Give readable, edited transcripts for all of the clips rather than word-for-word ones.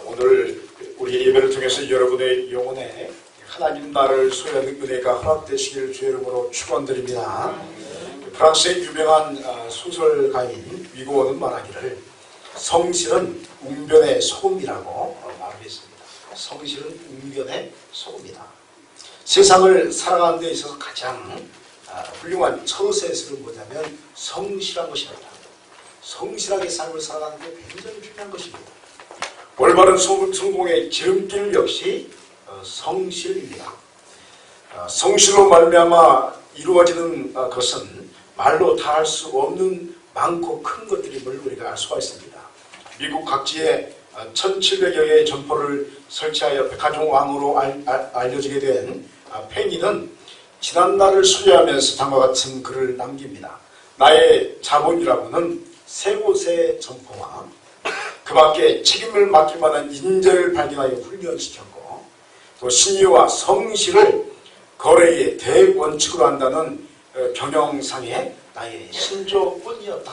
오늘 우리 예배를 통해서 여러분의 영혼에 하나님 나라를 소유하는 은혜가 허락되시길 주의 이름으로 축원드립니다. 프랑스의 유명한 소설가인 위고어는 말하기를 성실은 웅변의 소금이라고 말했습니다. 성실은 웅변의 소금이다. 세상을 살아가는 데 있어서 가장 훌륭한 처세술은 뭐냐면 성실한 것입니다. 성실하게 삶을 살아가는 게 굉장히 중요한 것입니다. 올바른 성공의 지름길 역시 성실입니다. 성실로 말미암아 이루어지는 것은 말로 다 할 수 없는 많고 큰 것들임을 우리가 알 수가 있습니다. 미국 각지에 1700여 개의 점포를 설치하여 백화점 왕으로 알려지게 된 페니는 지난날을 소유하면서 다음과 같은 글을 남깁니다. 나의 자본이라고는 세 곳의 점포와 그 밖에 책임을 맡길 만한 인재를 발견하여 훈련시켰고 또 신유와 성실을 거래의 대원칙으로 한다는 경영상의 나의 신조뿐이었다.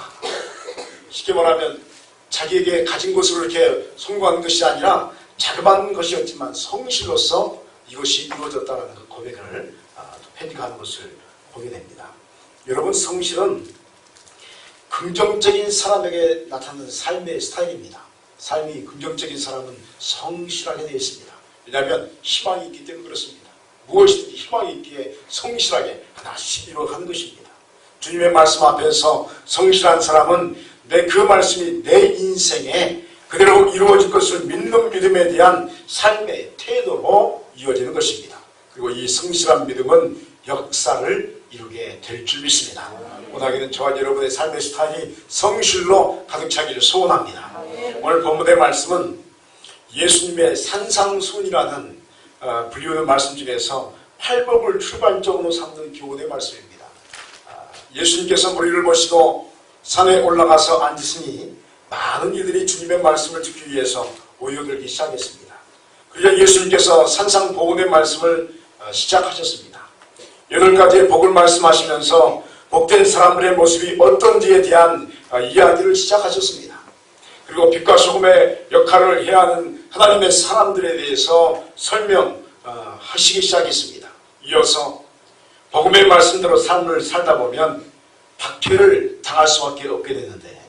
쉽게 말하면 자기에게 가진 것으로 이렇게 성공한 것이 아니라 자그마한 것이었지만 성실로서 이것이 이루어졌다는 그 고백을 페니가 하는 것을 보게 됩니다. 여러분, 성실은 긍정적인 사람에게 나타나는 삶의 스타일입니다. 삶이 긍정적인 사람은 성실하게 되어 있습니다. 왜냐하면 희망이 있기 때문에 그렇습니다. 무엇이든지 희망이 있기에 성실하게 하나씩 이루어가는 것입니다. 주님의 말씀 앞에서 성실한 사람은 그 말씀이 내 인생에 그대로 이루어질 것을 믿는 믿음에 대한 삶의 태도로 이루어지는 것입니다. 그리고 이 성실한 믿음은 역사를 이루게 될 줄 믿습니다. 오늘은 저와 여러분의 삶의 스타일이 성실로 가득 차기를 소원합니다. 오늘 본문의 말씀은 예수님의 산상수훈이라는 불리우는 말씀 중에서 팔복을 출발점으로 삼는 교훈의 말씀입니다. 예수님께서 무리를 보시고 산에 올라가서 앉으시니 많은 이들이 주님의 말씀을 듣기 위해서 모여들기 시작했습니다. 그러자 예수님께서 산상보훈의 말씀을 시작하셨습니다. 8가지의 복을 말씀하시면서 복된 사람들의 모습이 어떤지에 대한 이야기를 시작하셨습니다. 그리고 빛과 소금의 역할을 해야 하는 하나님의 사람들에 대해서 설명하시기 시작했습니다. 이어서 복음의 말씀대로 삶을 살다 보면 박해를 당할 수밖에 없게 되는데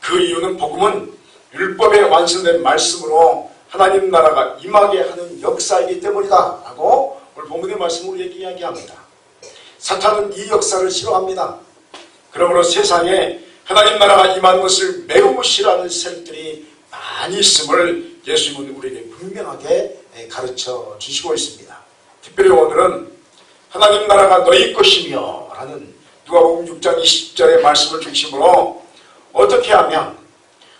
그 이유는 복음은 율법에 완성된 말씀으로 하나님 나라가 임하게 하는 역사이기 때문이다 라고 오늘 본문의 말씀으로 이야기합니다. 사탄은 이 역사를 싫어합니다. 그러므로 세상에 하나님 나라가 임하는 것을 매우 싫어하는 세력들이 많이 있음을 예수님은 우리에게 분명하게 가르쳐 주시고 있습니다. 특별히 오늘은 하나님 나라가 너희 것이며 라는 누가복음 6장 20절의 말씀을 중심으로 어떻게 하면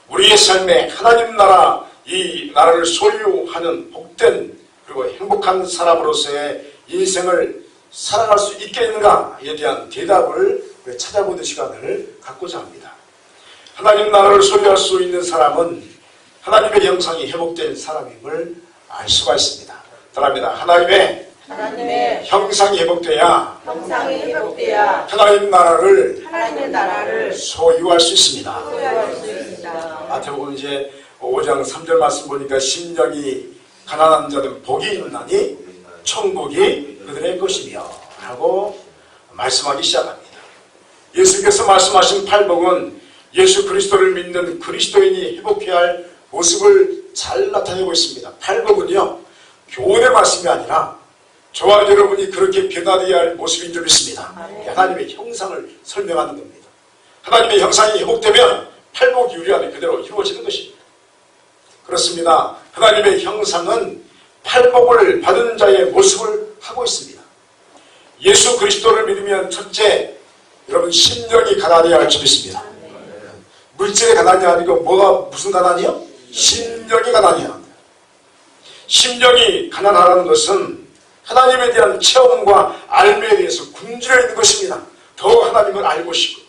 우리의 삶에 하나님 나라, 이 나라를 소유하는 복된 그리고 행복한 사람으로서의 인생을 살아갈 수 있겠는가에 대한 대답을 찾아보는 시간을 갖고자 합니다. 하나님 나라를 소유할 수 있는 사람은 하나님의 형상이 회복된 사람임을 알 수가 있습니다. 따라합니다. 하나님의 형상이 회복돼야 하나님 나라를 소유할 수 있습니다. 마태복음 이제 5장 3절 말씀 보니까 심령이 가난한 자는 복이 있나니 천국이 그들의 것이며 라고 말씀하기 시작합니다. 예수님께서 말씀하신 팔복은 예수 그리스도를 믿는 그리스도인이 회복해야 할 모습을 잘 나타내고 있습니다. 팔복은요, 교훈의 말씀이 아니라 저와 여러분이 그렇게 변화되어야 할 모습인 줄 믿습니다. 하나님의 형상을 설명하는 겁니다. 하나님의 형상이 회복되면 팔복이 유리하게 그대로 이루어지는 것입니다. 그렇습니다. 하나님의 형상은 팔복을 받은 자의 모습을 하고 있습니다. 예수 그리스도를 믿으면 첫째, 여러분 심령이 가난해야 할 줄 믿습니다. 물질의 가난이 아니고 무슨 가난이요? 심령이 가난해야 합니다. 심령이 가난하다는 것은 하나님에 대한 체험과 알매에 대해서 굶주려 있는 것입니다. 더 하나님을 알고 싶고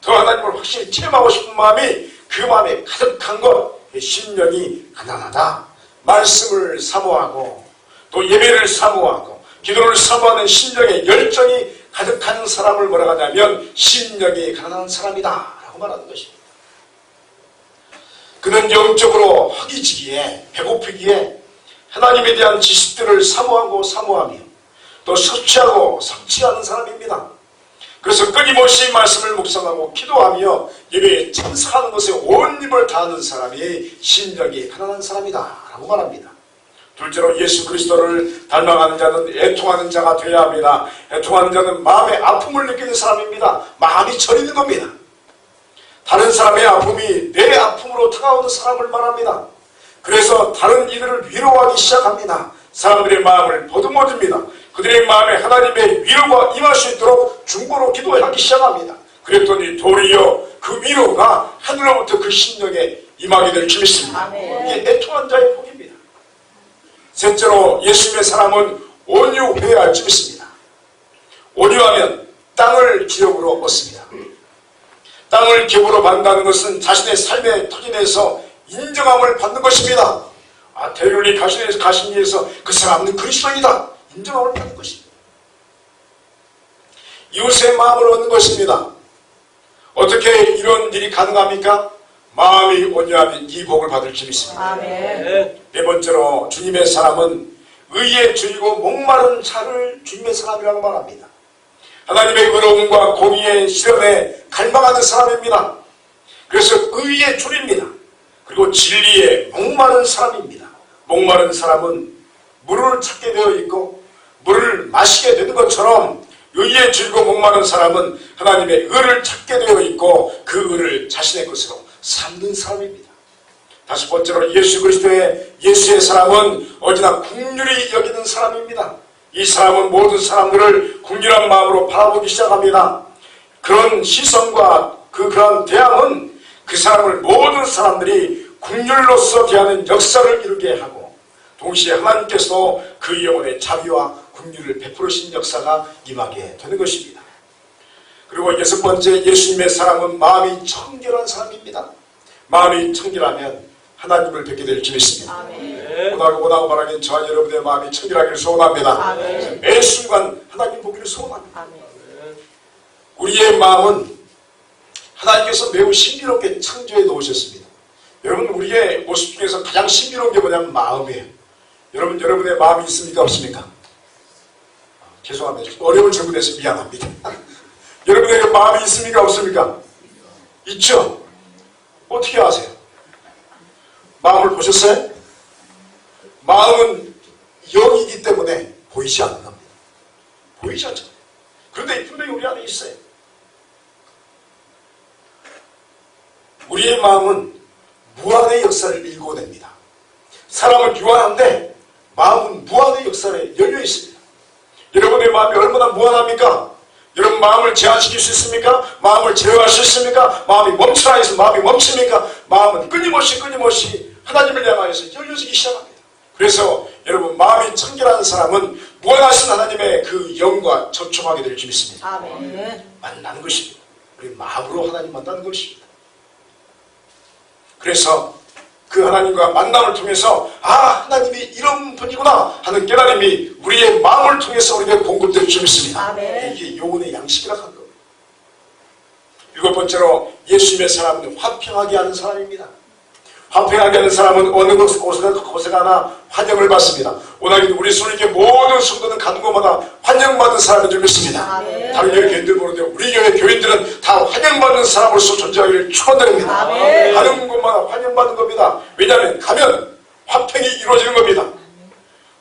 더 하나님을 확실히 체험하고 싶은 마음이 그 마음에 가득한 것, 심령이 가난하다. 말씀을 사모하고 또 예배를 사모하고 기도를 사모하는 심령의 열정이 가득한 사람을 뭐라고 하냐면 심령이 가난한 사람이다 라고 말하는 것입니다. 그는 영적으로 허기지기에 배고프기에 하나님에 대한 지식들을 사모하며 또 섭취하고 섭취하는 사람입니다. 그래서 끊임없이 말씀을 묵상하고 기도하며 예배에 참석하는 것에 온 힘을 다하는 사람이 심령이 편안한 사람이다 라고 말합니다. 둘째로 예수 그리스도를 닮아가는 자는 애통하는 자가 되어야 합니다. 애통하는 자는 마음의 아픔을 느끼는 사람입니다. 마음이 저리는 겁니다. 다른 사람의 아픔이 내 아픔으로 다가오는 사람을 말합니다. 그래서 다른 이들을 위로하기 시작합니다. 사람들의 마음을 보듬어줍니다. 그들의 마음에 하나님의 위로가 임할 수 있도록 중보로 기도하기 시작합니다. 그랬더니 도리어 그 위로가 하늘로부터 그 심령에 임하게 될 줄 믿습니다. 이게 애통한 자의 복입니다. 셋째로 예수님의 사람은 온유해야 할 줄 믿습니다. 온유하면 땅을 기업으로 얻습니다. 땅을 기업으로 받는다는 것은 자신의 삶의 터전에서 인정함을 받는 것입니다. 대륜이 가신 위에서 그 사람은 그리스도이다. 인정함을 받는 것입니다. 이웃의 마음을 얻는 것입니다. 어떻게 이런 일이 가능합니까? 마음이 온유하면 이 복을 받을 줄 믿습니다. 네 번째로 주님의 사람은 의에 줄이고 목마른 자를 주님의 사람이라고 말합니다. 하나님의 의로움과 공의의 실현에 갈망하는 사람입니다. 그래서 의에 줄입니다. 그리고 진리에 목마른 사람입니다. 목마른 사람은 물을 찾게 되어 있고 물을 마시게 되는 것처럼 의에 줄이고 목마른 사람은 하나님의 의를 찾게 되어 있고 그 의를 자신의 것으로 삼는 사람입니다. 다섯 번째로 예수 그리스도의 예수의 사람은 어디나 긍휼히 여기는 사람입니다. 이 사람은 모든 사람들을 긍휼한 마음으로 바라보기 시작합니다. 그런 시선과 그런 대함은 그 사람을 모든 사람들이 긍휼로서 대하는 역사를 이루게 하고 동시에 하나님께서 그 영혼의 자비와 긍휼을 베푸신 역사가 임하게 되는 것입니다. 그리고 여섯 번째 예수님의 사람은 마음이 청결한 사람입니다. 마음이 청결하면 하나님을 뵙게 될 줄 믿습니다. 오나고 바라긴 저와 여러분의 마음이 청결하기를 소원합니다. 매 순간 하나님 보기를 소원합니다. 우리의 마음은 하나님께서 매우 신비롭게 창조해 놓으셨습니다. 여러분 우리의 모습 중에서 가장 신비로운 게 뭐냐면 마음이에요. 여러분의 마음이 있습니까 없습니까? 죄송합니다. 어려운 질문에서 미안합니다. 여러분에게 마음이 있습니까 없습니까? 있죠? 어떻게 아세요? 마음을 보셨어요? 마음은 영이기 때문에 보이지 않는 겁니다. 보이지 않잖아요. 그런데 분명히 우리 안에 있어요. 우리의 마음은 무한의 역사를 일궈냅니다. 사람은 유한한데 마음은 무한의 역사에 열려 있습니다. 여러분의 마음이 얼마나 무한합니까? 여러분 마음을 제한시킬 수 있습니까? 마음을 제어할 수 있습니까? 마음이 멈추라 해서 마음이 멈춥니까? 마음은 끊임없이 하나님을 향하여서 열려지기 시작합니다. 그래서 여러분 마음이 청결한 사람은 무한하신 하나님의 그 영과 접촉하게 될 줄 믿습니다. 만나는 것입니다. 우리 마음으로 하나님 만나는 것입니다. 그래서 그 하나님과 만남을 통해서 하나님이 이런 분이구나 하는 깨달음이 우리의 마음을 통해서 우리에게 공급될 줄 믿습니다. 이게 영혼의 양식이라고 하는 겁니다. 일곱 번째로 예수님의 사람은 화평하게 하는 사람입니다. 화평하게 하는 사람은 어느 곳에 가나 환영을 받습니다. 오늘 우리 손에게 모든 성도는 가는 곳마다 환영받는 사람인 줄 믿습니다. 다른 교회 교인들 모르는데 우리 교회 교인들은 다 환영받는 사람으로서 존재하기를 축원드립니다. 가는 곳마다 환영받는 겁니다. 왜냐하면 가면 화평이 이루어지는 겁니다.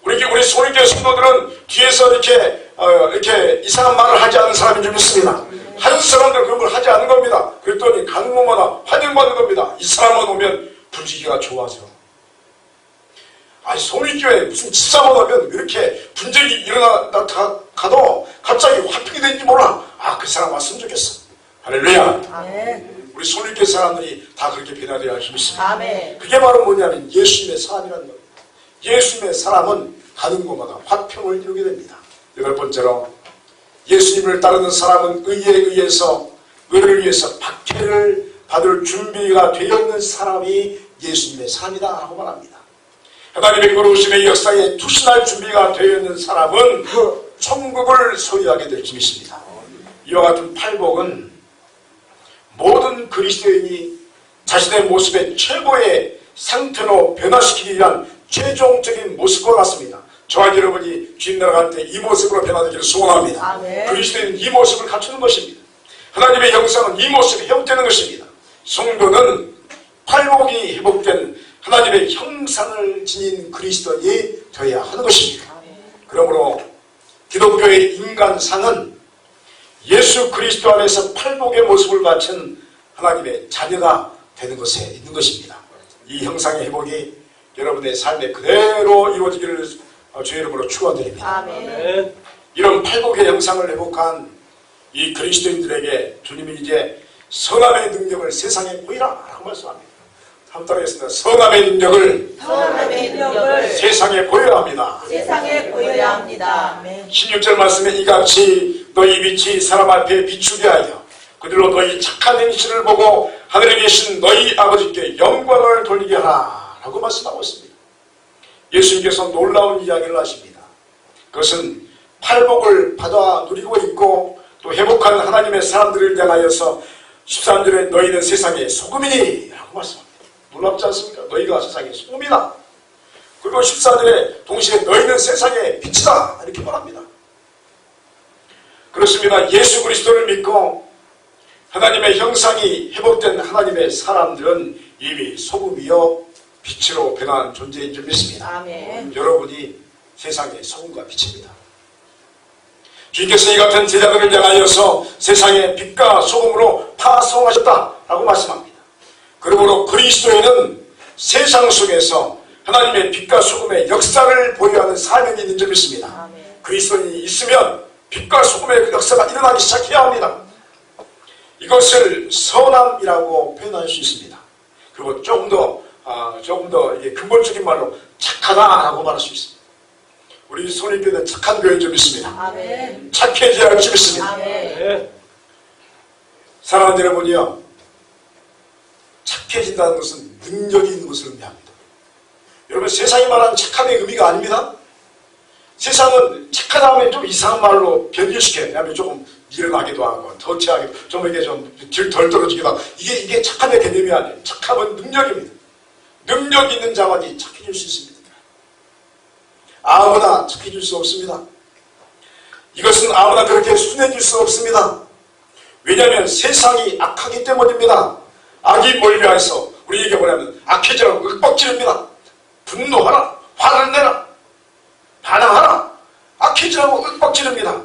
우리 소리교회 성도들은 뒤에서 이렇게 이상한 말을 하지 않는 사람인 줄 믿습니다. 한 사람들 그런 걸 하지 않는 겁니다. 그랬더니 가는 곳마다 환영받는 겁니다. 이 사람만 오면 분위기가 좋아져. 소리교회 무슨 집사만 하면 이렇게 분쟁이 일어나가도 갑자기 화평이 되는지 몰라. 그 사람 왔으면 좋겠어. 할렐루야. 우리 소리교회 사람들이 다 그렇게 변화되어야 믿습니다. 그게 바로 뭐냐면 예수님의 사람이라는 겁니다. 예수님의 사람은 가는 곳마다 화평을 이루게 됩니다. 여덟 번째로 예수님을 따르는 사람은 의를 위해서 박해를 받을 준비가 되어 있는 사람이 예수님의 사람이다 라고 말합니다. 하나님의 거룩하심의 역사에 투신할 준비가 되어 있는 사람은 천국을 소유하게 될 줄 믿습니다. 이와 같은 팔복은 모든 그리스도인이 자신의 모습의 최고의 상태로 변화시키기 위한 최종적인 모습과 같습니다. 저와 여러분이 주님 나라 갈 때 이 모습으로 변화되기를 소원합니다. 그리스도인은 이 모습을 갖추는 것입니다. 하나님의 형상은 이 모습이 회복되는 것입니다. 성도는 팔복이 회복된 하나님의 형상을 지닌 그리스도인이 되어야 하는 것입니다. 그러므로 기독교의 인간상은 예수 그리스도 안에서 팔복의 모습을 갖춘 하나님의 자녀가 되는 것에 있는 것입니다. 이 형상의 회복이 여러분의 삶에 그대로 이루어지기를 주의 이름으로 축원드립니다. 아멘. 이런 팔복의 형상을 회복한 이 그리스도인들에게 주님이 이제 선함의 능력을 세상에 보이라 라고 말씀합니다. 한번 따라하겠습니다. 선함의 능력을 세상에 보여야 합니다. 세상에 보여야 합니다. 아멘. 16절 말씀에 이같이 너희 빛이 사람 앞에 비추게 하여 그들로 너희 착한 행실을 보고 하늘에 계신 너희 아버지께 영광을 돌리게 하라 라고 말씀하고 있습니다. 예수님께서 놀라운 이야기를 하십니다. 그것은 팔복을 받아 누리고 있고 또 회복한 하나님의 사람들을 향하여서 13절에 너희는 세상의 소금이니 라고 말씀합니다. 놀랍지 않습니까? 너희가 세상의 소금이다. 그리고 14절에 동시에 너희는 세상의 빛이다 이렇게 말합니다. 그렇습니다. 예수 그리스도를 믿고 하나님의 형상이 회복된 하나님의 사람들은 이미 소금이요 빛으로 변한 존재인 줄 믿습니다. 아멘. 여러분이 세상의 소금과 빛입니다. 주님께서 이 같은 제자들을 향하여서 세상의 빛과 소금으로 파송하셨다라고 말씀합니다. 그러므로 그리스도에는 세상 속에서 하나님의 빛과 소금의 역사를 보여하는 사명이 있는 줄 믿습니다. 아멘. 그리스도인이 있으면 빛과 소금의 그 역사가 일어나기 시작해야 합니다. 이것을 선함이라고 표현할 수 있습니다. 그리고 조금 더 이게 근본적인 말로 착하다라고 말할 수 있습니다. 우리 손님교회는 착한 교회인 줄 믿습니다. 아멘. 착해져야 할 줄 믿습니다. 아멘. 사랑하는 여러분이요, 착해진다는 것은 능력이 있는 것을 의미합니다. 여러분, 세상이 말하는 착함의 의미가 아닙니다. 세상은 착하다 하면 좀 이상한 말로 변질시켜요. 왜냐하면 조금 일어나기도 하고 더치하기도 좀 이게 좀 덜 떨어지기도 하고 이게 착함의 개념이 아니에요. 착함은 능력입니다. 능력 있는 자만이 착해질 수 있습니다. 아무나 착해질 수 없습니다. 이것은 아무나 그렇게 순해질 수 없습니다. 왜냐하면 세상이 악하기 때문입니다. 악이 몰려해서 우리에게 뭐냐면 악해지라고 윽박지릅니다. 분노하라, 화를 내라, 반항하라, 악해지라고 윽박지릅니다.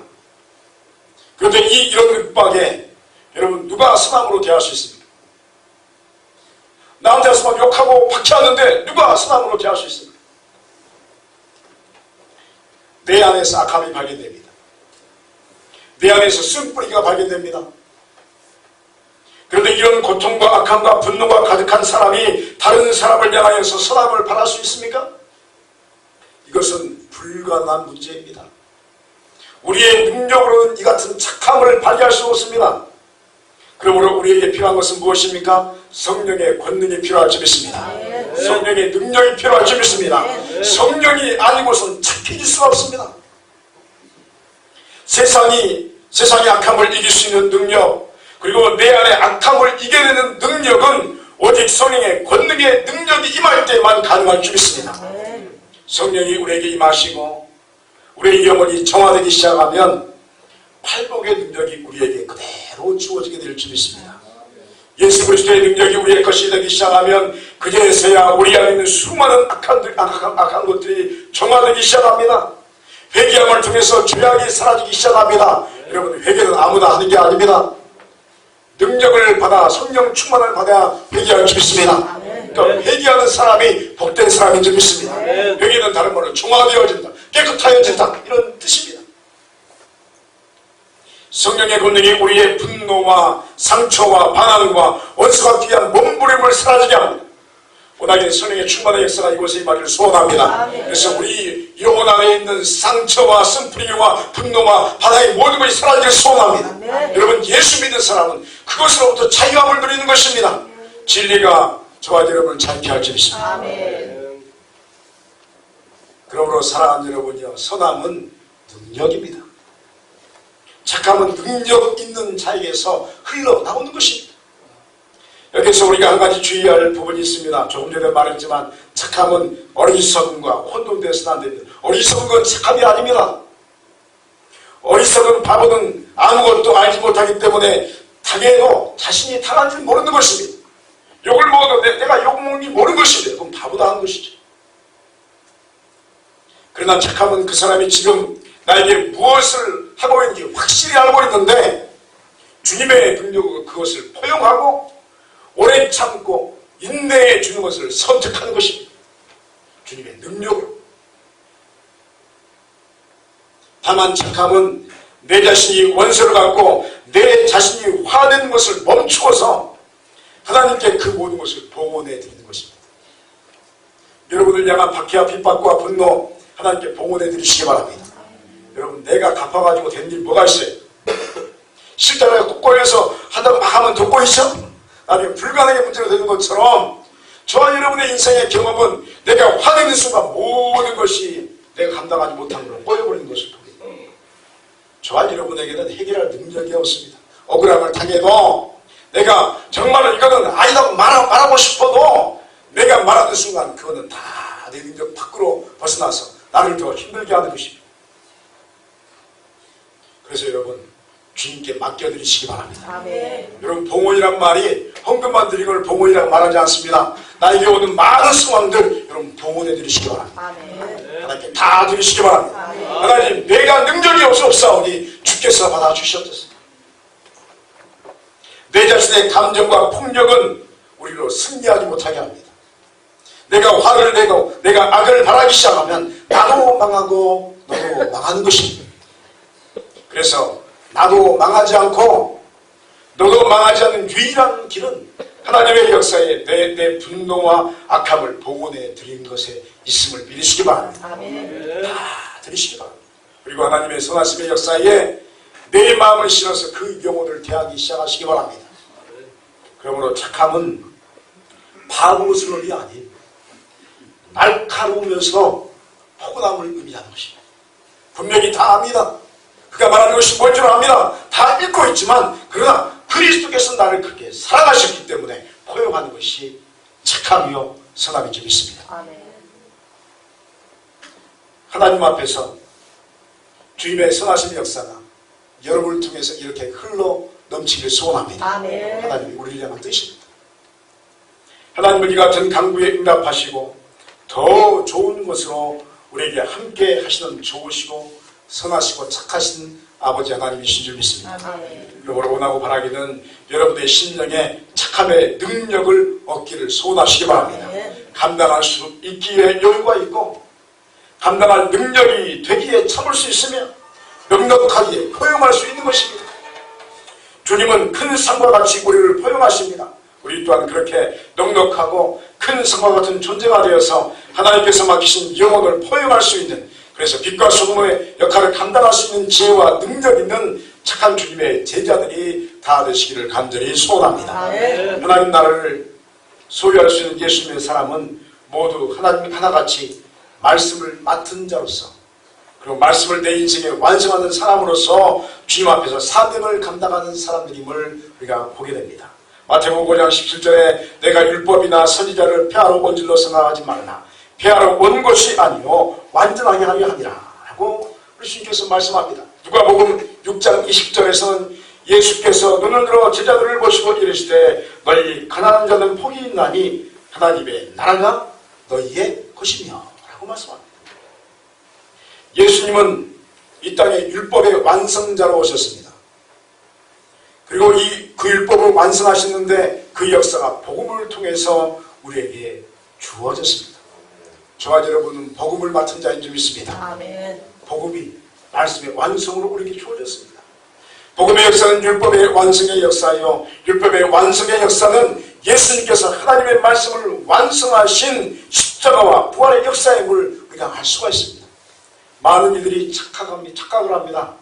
그런데 이런 윽박에 여러분 누가 선함으로 대할 수 있습니까? 나한테 왔으면 욕하고 박해하는데 누가 선함으로 대할 수 있습니까? 내 안에서 악함이 발견됩니다. 내 안에서 쓴뿌리가 발견됩니다. 그런데 이런 고통과 악함과 분노가 가득한 사람이 다른 사람을 향하여서 선함을 바랄 수 있습니까? 이것은 불가능한 문제입니다. 우리의 능력으로는 이 같은 착함을 발휘할 수 없습니다. 그러므로 우리에게 필요한 것은 무엇입니까? 성령의 권능이 필요할 줄 믿습니다. 성령의 능력이 필요할 줄 믿습니다. 성령이 아니고서는 착해질 수가 없습니다. 세상의 악함을 이길 수 있는 능력, 그리고 내 안에 악함을 이겨내는 능력은 오직 성령의 권능의 능력이 임할 때만 가능할 줄 믿습니다. 성령이 우리에게 임하시고 우리의 영혼이 정화되기 시작하면 팔복의 능력이 우리에게 그대로 주어지게 될 줄 믿습니다. 예수 그리스도의 능력이 우리의 것이 되기 시작하면 그제서야 우리 안에 있는 수많은 악한 것들이 정화되기 시작합니다. 회개함을 통해서 죄악이 사라지기 시작합니다. 여러분, 회개는 아무나 하는 게 아닙니다. 능력을 받아 성령 충만을 받아야 회개할 줄 믿습니다. 그러니까 회개하는 사람이 복된 사람인 줄 믿습니다. 회개는 다른 말로 중화되어진다, 깨끗하여진다, 이런 뜻입니다. 성령의 권능이 우리의 분노와 상처와 반항과 원수가 귀한 몸부림을 사라지게 합니다. 워낙에 성령의 충만한 역사가 이곳에 임하기를 소원합니다. 그래서 우리 영혼 안에 있는 상처와 쓴뿌리와 분노와 반항의 모든 것이 사라지기를 소원합니다. 여러분, 예수 믿는 사람은 그것으로부터 자유함을 누리는 것입니다. 진리가 저와 여러분을 자유케 할 줄 믿습니다. 그러므로 사랑하는 여러분이요, 선함은 능력입니다. 착함은 능력 있는 자에게서 흘러나오는 것입니다. 여기서 우리가 한 가지 주의할 부분이 있습니다. 조금 전에 말했지만 착함은 어리석음과 혼돈돼서는 안 됩니다. 어리석은 건 착함이 아닙니다. 어리석은 바보는 아무것도 알지 못하기 때문에 당해도 자신이 당한 줄 모르는 것입니다. 욕을 먹어도 내가 욕 먹는 게 모르는 것인데 그건 바보다 하는 것이죠. 그러나 착함은 그 사람이 지금 나에게 무엇을 하고 있는지 확실히 알고 있는데 주님의 능력으로 그것을 포용하고 오래 참고 인내해 주는 것을 선택하는 것입니다. 주님의 능력으로. 다만 착함은 내 자신이 원수를 갖고 내 자신이 화낸 것을 멈추어서 하나님께 그 모든 것을 봉헌해 드리는 것입니다. 여러분을 향한 박해와 핍박과 분노 하나님께 봉헌해 드리시기 바랍니다. 여러분, 내가 갚아가지고 된 일 뭐가 있어요? 실제로 꼭 꼬여서 하다가 막 하면 더 꼬이죠? 나중에 불가능의 문제가 되는 것처럼 저와 여러분의 인생의 경험은 내가 화내는 순간 모든 것이 내가 감당하지 못한 걸로 꼬여버리는 것을 보입니다. 저와 여러분에게는 해결할 능력이 없습니다. 억울함을 당해도 내가 정말로 이거는 아니라고 말하고 싶어도 내가 말하는 순간 그거는 다 내 능력 밖으로 벗어나서 나를 더 힘들게 하는 것입니다. 그래서 여러분, 주님께 맡겨드리시기 바랍니다. 아멘. 여러분, 봉헌이란 말이 헌금만 드리는 걸 봉헌이라고 말하지 않습니다. 나에게 오는 많은 상황들 여러분 봉헌해 드리시기 바랍니다. 아멘. 하나님께 다 드리시기 바랍니다. 아멘. 하나님, 내가 능력이 없사오니 주께서 받아주시옵소서. 내 자신의 감정과 폭력은 우리로 승리하지 못하게 합니다. 내가 화를 내고 내가 악을 바라기 시작하면 나도 망하고 너도 망하는 것입니다. 그래서 나도 망하지 않고 너도 망하지 않는 유일한 길은 하나님의 역사에 내 분노와 악함을 봉헌해 드리는 것에 있음을 믿으시기 바랍니다. 아멘. 다 드리시기 바랍니다. 그리고 하나님의 선하심의 역사에 내 마음을 실어서 그 영혼을 대하기 시작하시기 바랍니다. 그러므로 착함은 바보스러움이 아닌 날카로우면서 포근함을 의미하는 것입니다. 분명히 다 압니다. 그가 말하는 것이 뭔 줄 압니다. 다 읽고 있지만 그러나 그리스도께서 나를 그렇게 사랑하셨기 때문에 포용하는 것이 착함이요 선함인 줄 믿습니다. 아멘. 하나님 앞에서 주님의 선하신 역사가 여러분을 통해서 이렇게 흘러 넘치기를 소원합니다. 아멘. 하나님이 우리를 향한 뜻입니다. 하나님은 이 같은 간구에 응답하시고 더 좋은 것으로 우리에게 함께 하시는 좋으시고 선하시고 착하신 아버지 하나님이신 줄 믿습니다. 아멘. 그러므로 원하고 바라기는 여러분의 심령에 착함의 능력을 얻기를 소원하시기 바랍니다. 아멘. 감당할 수 있기에 여유가 있고 감당할 능력이 되기에 참을 수 있으며 넉넉하기에 포용할 수 있는 것입니다. 주님은 큰 산과 같이 우리를 포용하십니다. 우리 또한 그렇게 넉넉하고 큰 산과 같은 존재가 되어서 하나님께서 맡기신 영혼을 포용할 수 있는, 그래서 빛과 소금의 역할을 감당할 수 있는 지혜와 능력 있는 착한 주님의 제자들이 다 되시기를 간절히 소원합니다. 아멘. 하나님 나라를 소유할 수 있는 예수님의 사람은 모두 하나님 하나같이 말씀을 맡은 자로서, 그리고 말씀을 내 인생에 완성하는 사람으로서 주님 앞에서 사명을 감당하는 사람들임을 우리가 보게 됩니다. 마태복음 5장 17절에 내가 율법이나 선지자를 폐하러 온 줄로 생각하지 말라. 폐하러 온 것이 아니요 완전하게 하려 함이라 라고 우리 주님께서 말씀합니다. 누가복음 6장 20절에서는 예수께서 눈을 들어 제자들을 보시고 이르시되 너희 가난한 자는 복이 있나니 하나님의 나라가 너희의 것이며 라고 말씀합니다. 예수님은 이 땅에 율법의 완성자로 오셨습니다. 그리고 그 율법을 완성하셨는데 그 역사가 복음을 통해서 우리에게 주어졌습니다. 저와 여러분은 복음을 맡은 자인 줄 믿습니다. 아멘. 복음이 말씀의 완성으로 우리에게 주어졌습니다. 복음의 역사는 율법의 완성의 역사요, 율법의 완성의 역사는 예수님께서 하나님의 말씀을 완성하신 십자가와 부활의 역사임을 우리가 알 수가 있습니다. 많은 이들이 착각을 합니다.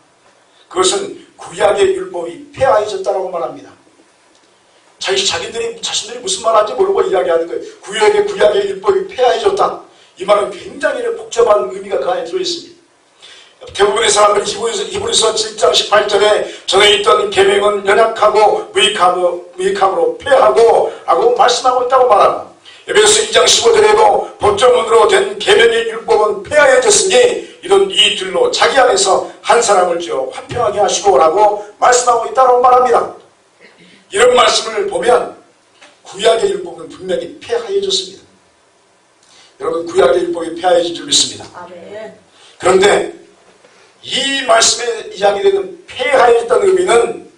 그것은 구약의 율법이 폐하해졌다고 말합니다. 자신들이 무슨 말하는지 모르고 이야기하는 거예요. 구약의 율법이 폐하해졌다. 이 말은 굉장히 복잡한 의미가 그 안에 들어있습니다. 대부분의 사람들이 히브리서 7장 18절에 전에 있던 계명은 연약하고 무익함으로 폐하고 라고 말씀하고 있다고 말합니다. 에베소 2장 15절에도 법조문으로 된 계명의 율법은 폐하여졌으니 이런 이 둘로 자기 안에서 한 사람을 지어 화평하게 하시고 라고 말씀하고 있다고 말합니다. 이런 말씀을 보면 구약의 율법은 분명히 폐하여졌습니다. 여러분, 구약의 율법이 폐하여진 줄 믿습니다. 아멘. 그런데 이 말씀에 이야기되는 폐하여졌다는 의미는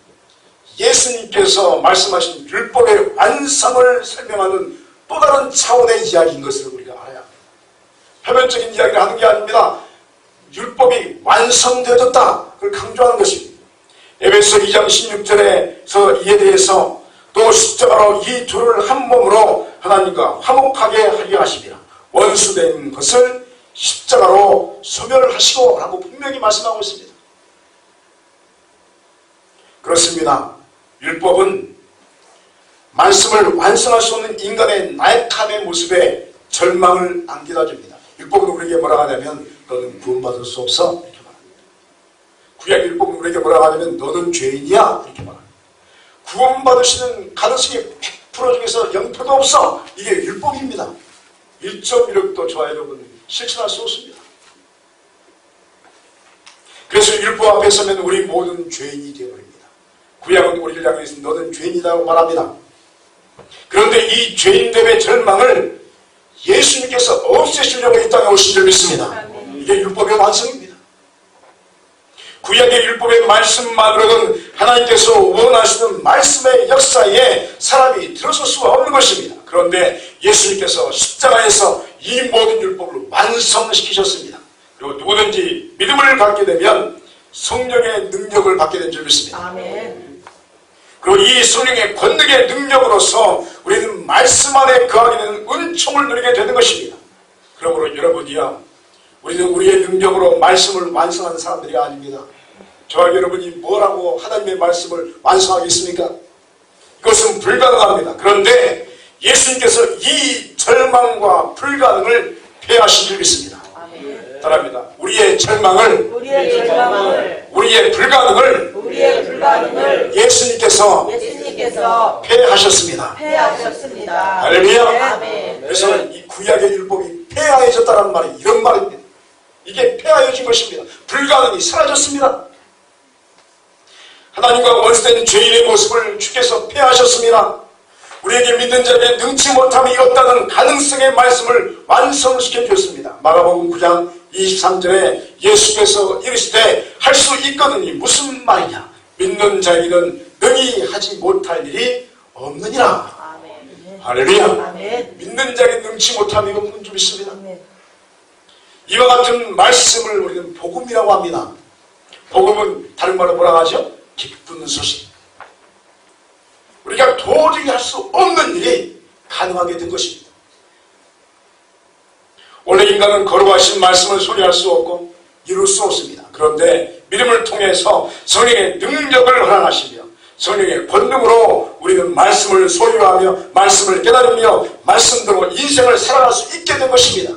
예수님께서 말씀하신 율법의 완성을 설명하는 또 다른 차원의 이야기인 것을 우리가 알아야 합니다. 표면적인 이야기를 하는 게 아닙니다. 율법이 완성되어졌다, 그걸 강조하는 것입니다. 에베소 2장 16절에서 이에 대해서 또 십자가로 이 둘을 한 몸으로 하나님과 화목하게 하려 하시니라. 원수된 것을 십자가로 소멸하시고 라고 분명히 말씀하고 있습니다. 그렇습니다. 율법은 말씀을 완성할 수 없는 인간의 나약함의 모습에 절망을 안겨다 줍니다. 율법은 우리에게 뭐라고 하냐면 너는 구원받을 수 없어, 이렇게 말합니다. 구약 율법은 우리에게 뭐라고 하냐면 너는 죄인이야, 이렇게 말합니다. 구원받으시는 가능성이 100% 중에서 0%도 없어. 이게 율법입니다. 1.1억도 저와 여러분 실천할 수 없습니다. 그래서 율법 앞에 서면 우리 모든 죄인이 되어버립니다. 구약은 우리를 향해서 너는 죄인이라고 말합니다. 그런데 이 죄인됨의 절망을 예수님께서 없애시려고 이 땅에 오신 줄 믿습니다. 이게 율법의 완성입니다. 구약의 율법의 말씀만으로는 하나님께서 원하시는 말씀의 역사에 사람이 들어설 수가 없는 것입니다. 그런데 예수님께서 십자가에서 이 모든 율법을 완성시키셨습니다. 그리고 누구든지 믿음을 갖게 되면 성령의 능력을 받게 된 줄 믿습니다. 아멘. 그리고 이 성령의 권능의 능력으로서 우리는 말씀 안에 거하게 되는 은총을 누리게 되는 것입니다. 그러므로 여러분이요, 우리는 우리의 능력으로 말씀을 완성하는 사람들이 아닙니다. 저와 여러분이 뭐라고 하나님의 말씀을 완성하겠습니까? 이것은 불가능합니다. 그런데 예수님께서 이 절망과 불가능을 폐하신 줄 믿습니다. 따라합니다. 우리의 절망을, 우리의 불가능을 예수님께서 폐하셨습니다. 할렐루야. 그래서 이 구약의 율법이 폐하여졌다는 말이 이런 말입니다. 이게 폐하여진 것입니다. 불가능이 사라졌습니다. 하나님과 원수된 죄인의 모습을 주께서 폐하셨습니다. 우리에게 믿는 자에게 능치 못함이 없다는 가능성의 말씀을 완성시켜 주셨습니다. 마가복음 9장 23절에 예수께서 이르시되 할 수 있거든이 무슨 말이냐? 믿는 자에게는 능히 하지 못할 일이 없느니라. 아멘. 할렐루야. 아멘. 믿는 자에게 능치 못함이 없는 줄 믿습니다. 이와 같은 말씀을 우리는 복음이라고 합니다. 복음은 다른 말로 뭐라고 하죠? 기쁜 소식. 우리가 도저히 할 수 없는 일이 가능하게 된 것입니다. 원래 인간은 거룩하신 말씀을 소리할 수 없고 이룰 수 없습니다. 그런데 믿음을 통해서 성령의 능력을 허락하시며 성령의 권능으로 우리는 말씀을 소유하며 말씀을 깨달으며 말씀대로 인생을 살아갈 수 있게 된 것입니다.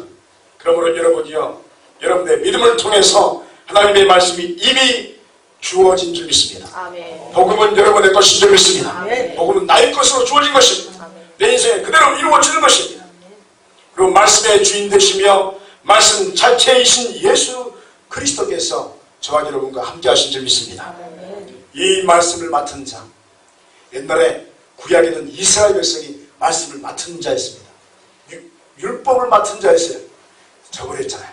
그러므로 여러분이요, 여러분의 믿음을 통해서 하나님의 말씀이 이미 주어진 줄 믿습니다. 아멘. 복음은 여러분의 것인 줄 믿습니다. 아멘. 복음은 나의 것으로 주어진 것입니다. 아멘. 내 인생에 그대로 이루어지는 것입니다. 그리고 말씀의 주인 되시며 말씀 자체이신 예수 그리스도께서 저와 여러분과 함께 하신 줄 믿습니다. 아멘. 이 말씀을 맡은 자, 옛날에 구약에는 이스라엘 백성이 말씀을 맡은 자였습니다. 율법을 맡은 자였어요. 저버렸잖아요.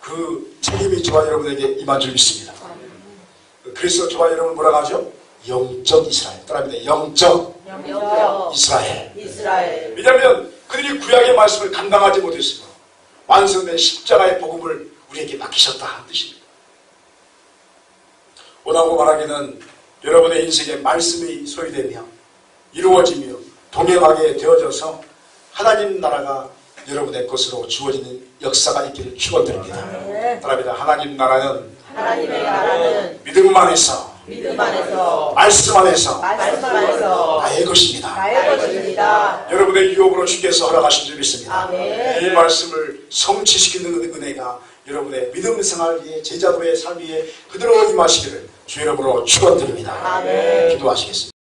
그 책임이 저와 여러분에게 임한 줄 믿습니다. 그래서 저와 여러분 뭐라고 하죠? 영적 이스라엘. 따라합니다. 영적 이스라엘. 왜냐하면 그들이 구약의 말씀을 감당하지 못했으며 완성된 십자가의 복음을 우리에게 맡기셨다 하는 뜻입니다. 원하고 말하기는 여러분의 인생에 말씀이 소유되며 이루어지며 동행하게 되어져서 하나님 나라가 여러분의 것으로 주어지는 역사가 있기를 축원드립니다. 따라합니다. 하나님의 나라는 믿음 안에서 말씀 안에서 나의 것입니다. 여러분의 유업으로 주께서 허락하신 줄 믿습니다. 아멘. 이 말씀을 성취시키는 은혜가 여러분의 믿음 생활 위에 제자도의 삶 위에 그대로 임하시기를 주 이름으로 축원드립니다. 아멘. 기도하시겠습니다.